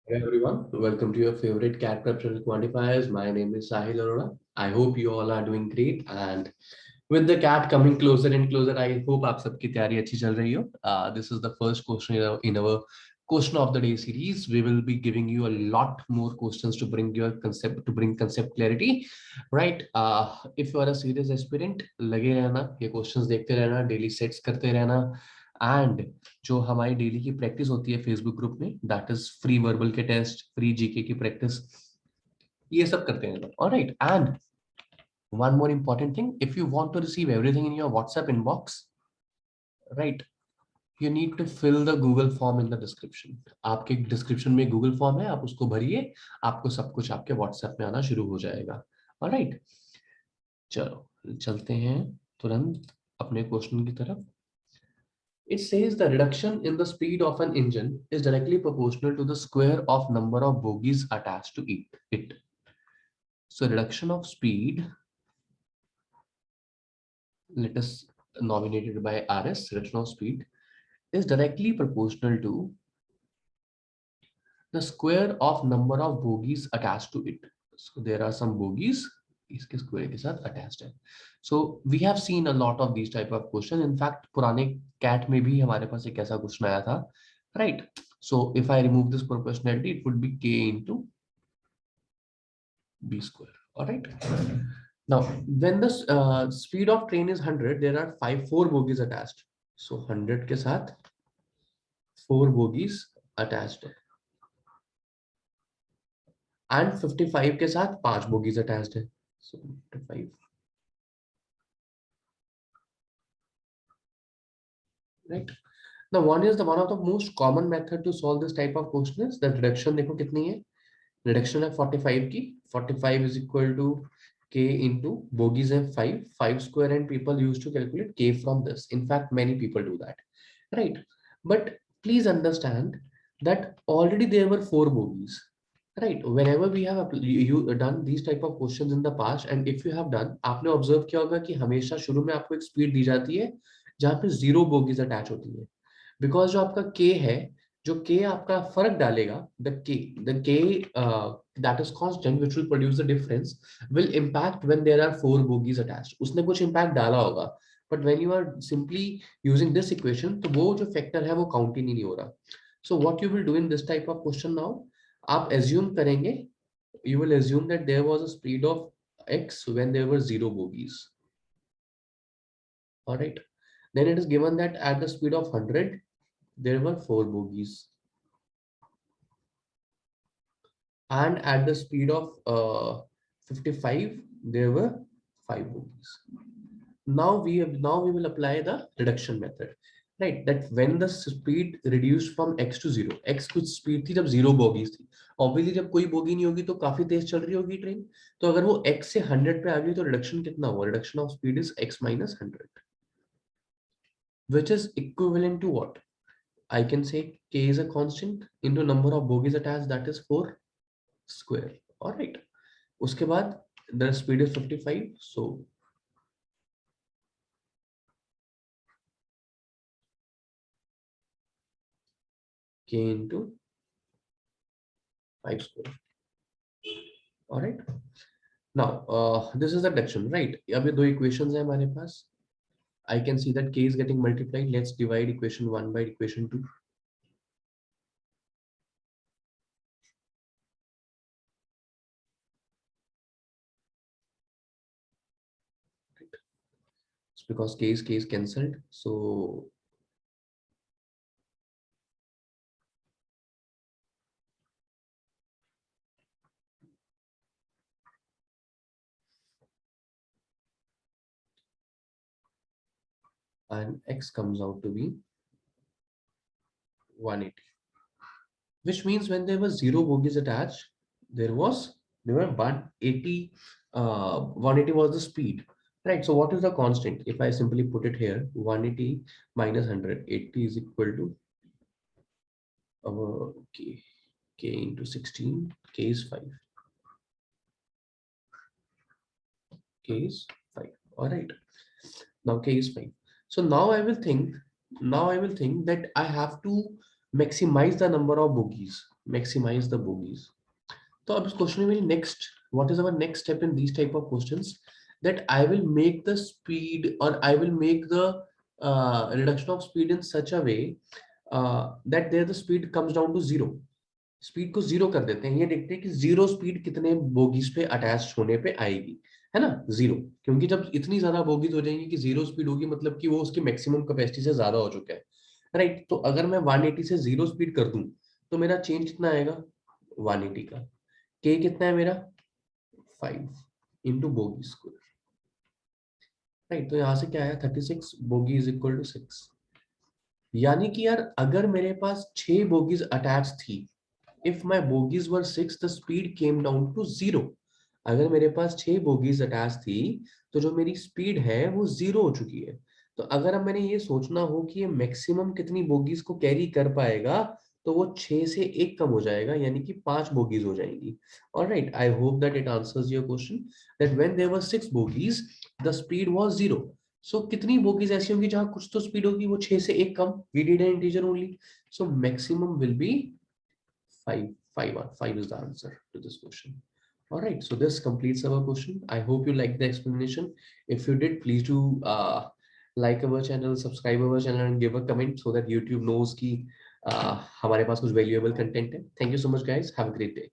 Hey everyone, welcome to your favorite cat preferential quantifiers. My name is Sahil Arora. I hope you all are doing great, and with the cat coming closer and closer, I hope आप सबकी तैयारी अच्छी चल रही हो. This is the first question in our question of the day series. We will be giving you a lot more questions to bring concept clarity, right? If you are a serious aspirant, लगे रहना, ये questions देखते रहना, daily sets करते रहना, and जो हमारी daily की प्रैक्टिस होती है फेसबुक ग्रुप में, दैट इज फ्री वर्बल के टेस्ट, फ्री जीके की प्रैक्टिस, ये सब करते हैं. Alright, and one more important thing, if you want to receive everything in your WhatsApp inbox, right, you need to fill the Google form in the description. आपके description में Google form है, आप उसको भरिए, आपको सब कुछ आपके व्हाट्सएप में आना शुरू हो जाएगा. ऑलराइट, चलो चलते हैं तुरंत अपने क्वेश्चन की तरफ. It says the reduction in the speed of an engine is directly proportional to the square of number of bogies attached to it. So reduction of speed, let us nominate it by RS, reduction of speed is directly proportional to the square of number of bogies attached to it. So there are some bogies इसके square के साथ attached है. So we have seen a lot of these type of question. In fact, पुराने cat में भी हमारे पास एक ऐसा question आया था, right? So if I remove this proportionality, it would be k into b square. All right. Now, when the speed of train is 100, there are four bogies attached. So 100 के साथ four bogies attached है. And 55 के साथ 5 bogies attached है. So 55. Right. Now one of the most common method to solve this type of question is the reduction. देखो कितनी है? Reduction है 45 की. 45 is equal to k into bogies है 5 square, and people used to calculate k from this. In fact, many people do that, right? But please understand that already there were 4 bogies, right? Whenever we have you done these type of questions in the past, and if you have done, आपने observe किया होगा कि हमेशा शुरू में आपको एक speed दी जाती है जहाँ पे 0 बोगीज अटैच होती है, बिकॉज जो आपका k है, जो k आपका फर्क डालेगा, the k that is constant which will produce the difference will impact when there are 4 bogies attached. उसने कुछ impact डाला होगा, but when you are simply using this equation, तो वो जो factor है वो count ही नहीं हो रहा. So what you will do in this type of question now, आप assume करेंगे, you will assume that there was a speed of x when there were 0 bogies. All right, then it is given that at the speed of 100 there were 4 bogies, and at the speed of 55 there were 5 bogies. Now we will apply the reduction method, right? That when the speed reduced from x to 0, x कुछ speed थी जब 0 bogies थी, obviously जब कोई bogie नहीं होगी तो काफी तेज चल रही होगी ट्रेन, तो अगर वो x से 100 पे आ गई तो रिडक्शन कितना हुआ? Reduction of speed is x minus 100, which is equivalent to what? I can say k is a constant into number of bogies attached, that is 4 square. All right, उसके बाद the speed is 55, so k into 5 square. All right, now this is the reduction, right? अब ये दो equations है हमारे पास. I can see that k is getting multiplied. Let's divide equation 1 by equation 2. It's because k is cancelled, so and x comes out to be 180, which means when there was 0 bogies attached, there were 180. 180 was the speed, right? So what is the constant? If I simply put it here, 180 minus 100, 80 is equal to k into 16. K is 5. K is 5. All right, now k is 5. So now I will think that I have to maximize the number of bogies. maximize the bogies. तो अब इस question में मेरी next, what is our next step in this type of questions, that I will make the speed और I will make the reduction of speed in such a way that there the speed comes down to zero. Speed को zero कर देते हैं, ये देखते हैं कि zero speed कितने बोगीज पे अटैच होने पे आएगी, है ना, जीरो. क्योंकि जब इतनी ज्यादा बोगीज हो जाएंगी कि जीरो स्पीड होगी, मतलब कि वो उसकी मैक्सिमम कैपेसिटी से ज्यादा हो चुका है, राइट. तो अगर मैं 180 से जीरो स्पीड कर दूं तो मेरा चेंज कितना आएगा, 180 का. के कितना है मेरा, 5 इंटू बोगी स्क्वायर, राइट. तो यहां से क्या आया, 36 बोगी इज इक्वल टू 6. यानी कि यार अगर मेरे पास 6 बोगीज अटैच थी, if my bogies were 6 the speed came down to zero. अगर मेरे पास 6 बोगीज अटैच थी तो जो मेरी स्पीड है वो जीरो हो चुकी है. तो अगर अब मैंने ये सोचना हो कि ये मैक्सिमम कितनी बोगीज को कैरी कर पाएगा, तो वो 6 से 1 कम हो जाएगा, यानी कि 5 बोगीज हो जाएंगी. Alright, I hope that it answers your question, that when there were 6 bogies the speed was zero. So कितनी बोगीज ऐसी होंगी जहां कुछ तो स्पीड होगी, वो 6 से 1 कम. We did an integer only, so maximum will be 5. 5 is the answer to this question. All right, so this completes our question. I hope you liked the explanation. If you did, please do like our channel, subscribe our channel, and give a comment so that YouTube knows कि हमारे पास कुछ valuable content है. Thank you so much, guys. Have a great day.